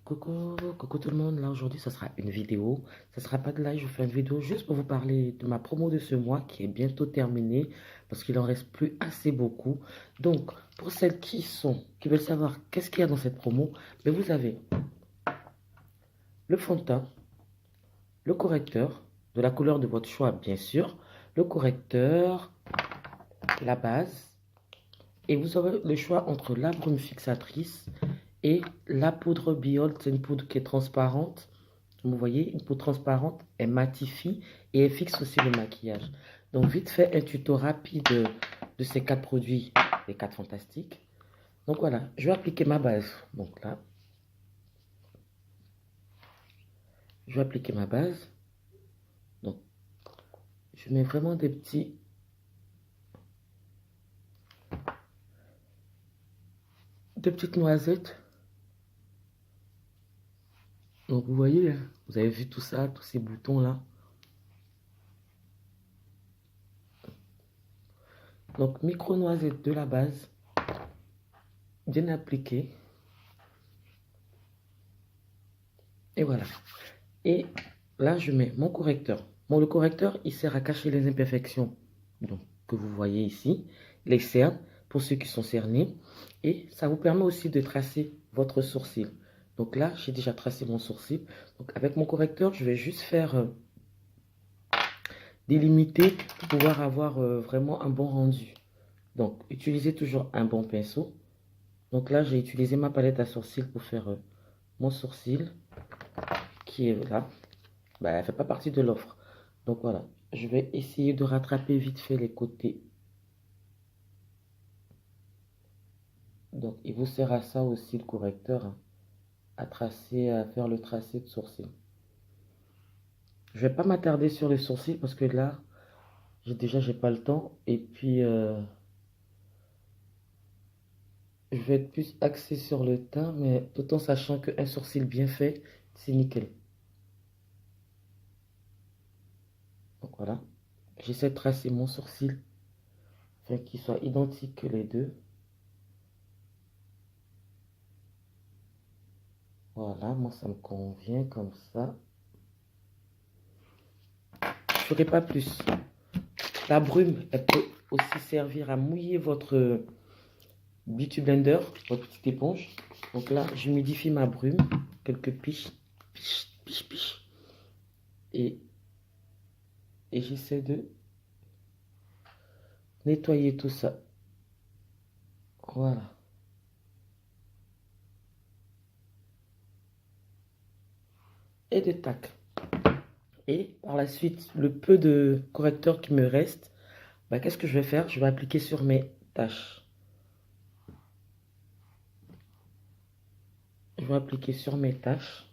Coucou tout le monde, là aujourd'hui ça sera une vidéo, ça sera pas de live, je fais une vidéo juste pour vous parler de ma promo de ce mois qui est bientôt terminée parce qu'il en reste plus assez beaucoup. Donc pour celles qui veulent savoir qu'est-ce qu'il y a dans cette promo, mais vous avez le fond de teint, le correcteur, de la couleur de votre choix bien sûr, le correcteur, la base, et vous aurez le choix entre la brume fixatrice et la poudre Biol. C'est une poudre qui est transparente. Vous voyez, une poudre transparente, elle matifie et elle fixe aussi le maquillage. Donc vite fait un tuto rapide de ces quatre produits, les quatre fantastiques. Donc voilà, je vais appliquer ma base. Donc là, je vais appliquer ma base. Donc je mets vraiment des petites noisettes. Donc vous voyez, vous avez vu tout ça, tous ces boutons là. Donc micro noisette de la base, bien appliquée. Et voilà. Et là, je mets mon correcteur. Bon, le correcteur, il sert à cacher les imperfections donc, que vous voyez ici, les cernes, pour ceux qui sont cernés. Et ça vous permet aussi de tracer votre sourcil. Donc là, j'ai déjà tracé mon sourcil. Donc avec mon correcteur, je vais juste faire délimiter pour pouvoir avoir vraiment un bon rendu. Donc, utilisez toujours un bon pinceau. Donc là, j'ai utilisé ma palette à sourcils pour faire mon sourcil qui est là. Bah, elle ne fait pas partie de l'offre. Donc voilà, je vais essayer de rattraper vite fait les côtés. Donc il vous sert à ça aussi le correcteur, hein, à tracer, à faire le tracé de sourcil. Je vais pas m'attarder sur les sourcils parce que là, j'ai pas le temps. Et puis, je vais être plus axé sur le teint, mais tout en sachant qu'un sourcil bien fait, c'est nickel. Donc voilà, j'essaie de tracer mon sourcil afin qu'il soit identique que les deux. Voilà, moi ça me convient comme ça. Je ne ferai pas plus. La brume, elle peut aussi servir à mouiller votre Beauty Blender, votre petite éponge. Donc là, j'humidifie ma brume, quelques piches, piches, piches, piches. Et j'essaie de nettoyer tout ça. Voilà. Et de tac. Et par la suite, le peu de correcteur qui me reste, bah, qu'est-ce que je vais faire? Je vais appliquer sur mes taches. Je vais appliquer sur mes taches,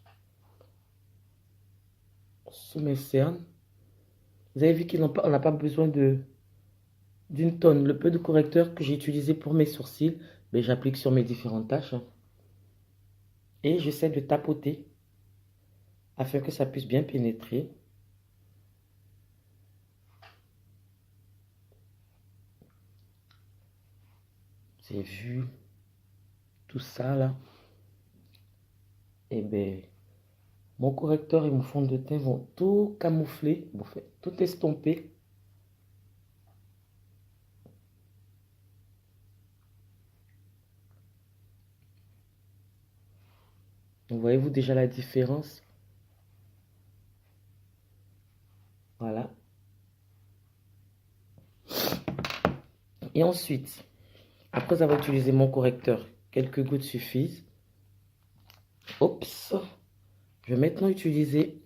sous mes cernes. Vous avez vu qu'on n'a pas besoin d'une tonne. Le peu de correcteur que j'ai utilisé pour mes sourcils, ben, j'applique sur mes différentes taches. Et j'essaie de tapoter afin que ça puisse bien pénétrer. Vous avez vu tout ça là? Et ben, mon correcteur et mon fond de teint vont tout camoufler, vont tout estomper. Donc, voyez-vous déjà la différence? Voilà. Et ensuite, après avoir utilisé mon correcteur, quelques gouttes suffisent. Oups. Je vais maintenant utiliser...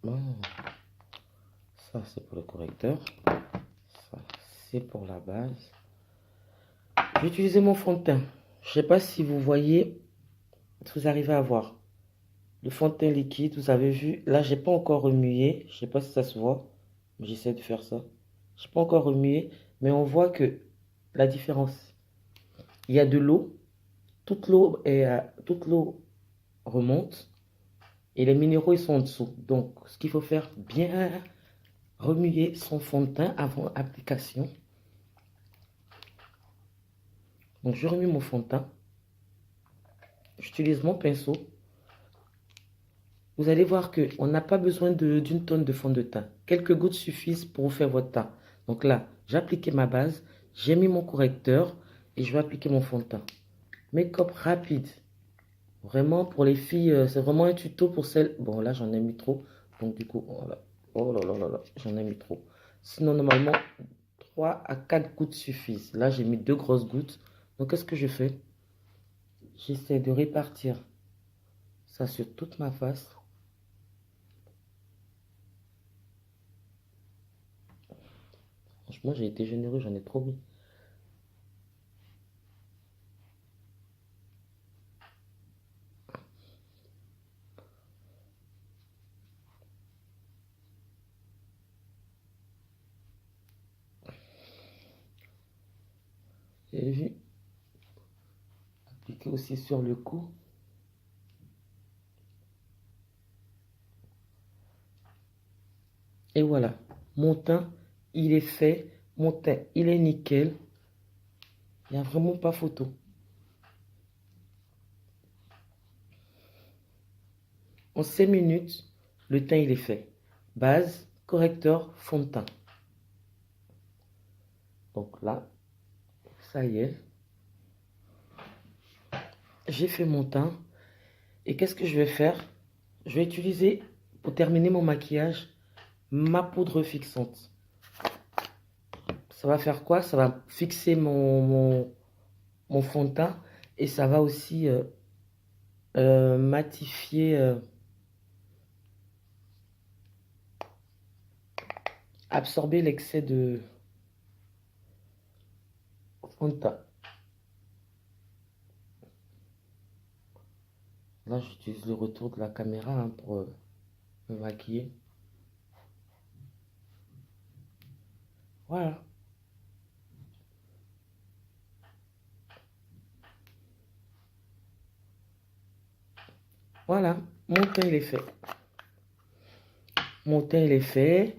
Oh, ça, c'est pour le correcteur. Ça, c'est pour la base. Je vais utiliser mon fond de teint. Je ne sais pas si vous voyez, si vous arrivez à voir. Le fond de teint liquide, vous avez vu. Là, j'ai pas encore remué. Je ne sais pas si ça se voit. Mais j'essaie de faire ça. Je n'ai pas encore remué. Mais on voit que la différence. Il y a de l'eau. Toute l'eau remonte. Et les minéraux, ils sont en dessous. Donc, ce qu'il faut faire, bien remuer son fond de teint avant application. Donc, je remue mon fond de teint. j'utilise mon pinceau. Vous allez voir qu'on n'a pas besoin d'une tonne de fond de teint. Quelques gouttes suffisent pour faire votre teint. Donc là, j'ai appliqué ma base, j'ai mis mon correcteur et je vais appliquer mon fond de teint. Make-up rapide. Vraiment, pour les filles, c'est vraiment un tuto pour celles... Bon, là, j'en ai mis trop. Donc, du coup, voilà. Oh là là là là, j'en ai mis trop. Sinon, normalement, 3 à 4 gouttes suffisent. Là, j'ai mis 2 grosses gouttes. Donc, qu'est-ce que je fais? J'essaie de répartir ça sur toute ma face. Franchement, j'ai été généreux, j'en ai trop mis. J'ai vu. Appliquer aussi sur le cou. Et voilà. Mon teint, il est fait. Mon teint, il est nickel. Il n'y a vraiment pas photo. En 5 minutes, le teint, il est fait. Base, correcteur, fond de teint. Donc là, ça y est. J'ai fait mon teint. Et qu'est-ce que je vais faire? Je vais utiliser, pour terminer mon maquillage, ma poudre fixante. Ça va faire quoi? Ça va fixer mon fond de teint. Et ça va aussi matifier, absorber l'excès de fond de teint. Là, j'utilise le retour de la caméra hein, pour me maquiller. Voilà. Voilà, mon teint il est fait. Mon teint il est fait.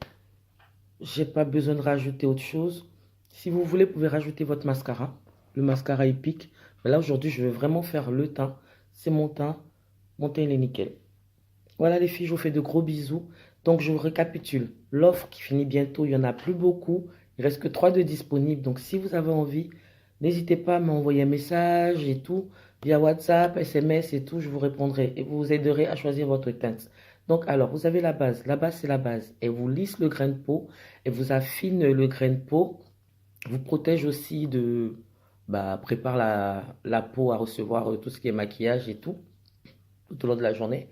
J'ai pas besoin de rajouter autre chose. Si vous voulez, vous pouvez rajouter votre mascara. Le mascara il pique. Mais là aujourd'hui, je vais vraiment faire le teint. C'est mon teint. Mon teint il est nickel. Voilà les filles, je vous fais de gros bisous. Donc je vous récapitule. L'offre qui finit bientôt, il n'y en a plus beaucoup. Il reste que 3 de disponibles. Donc si vous avez envie, n'hésitez pas à m'envoyer un message et tout. Via WhatsApp, SMS et tout, je vous répondrai. Et vous aiderez à choisir votre teinte. Donc alors, vous avez la base. La base, c'est la base. Elle vous lisse le grain de peau. Elle vous affine le grain de peau. Vous protège aussi de... Bah, prépare la peau à recevoir tout ce qui est maquillage et tout. Tout au long de la journée.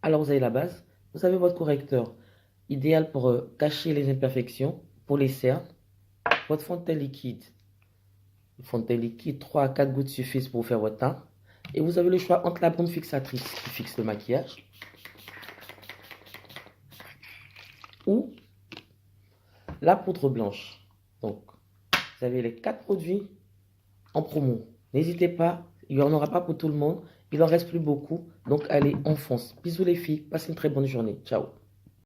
Alors, vous avez la base. Vous avez votre correcteur. Idéal pour cacher les imperfections. Pour les cernes. Votre fond de teint liquide. Le fond de teint liquide, 3 à 4 gouttes suffisent pour faire votre teint. Et vous avez le choix entre la baume fixatrice qui fixe le maquillage. Ou la poudre blanche. Donc, vous avez les 4 produits en promo. N'hésitez pas, il n'y en aura pas pour tout le monde. Il en reste plus beaucoup. Donc, allez, on fonce. Bisous les filles, passez une très bonne journée. Ciao.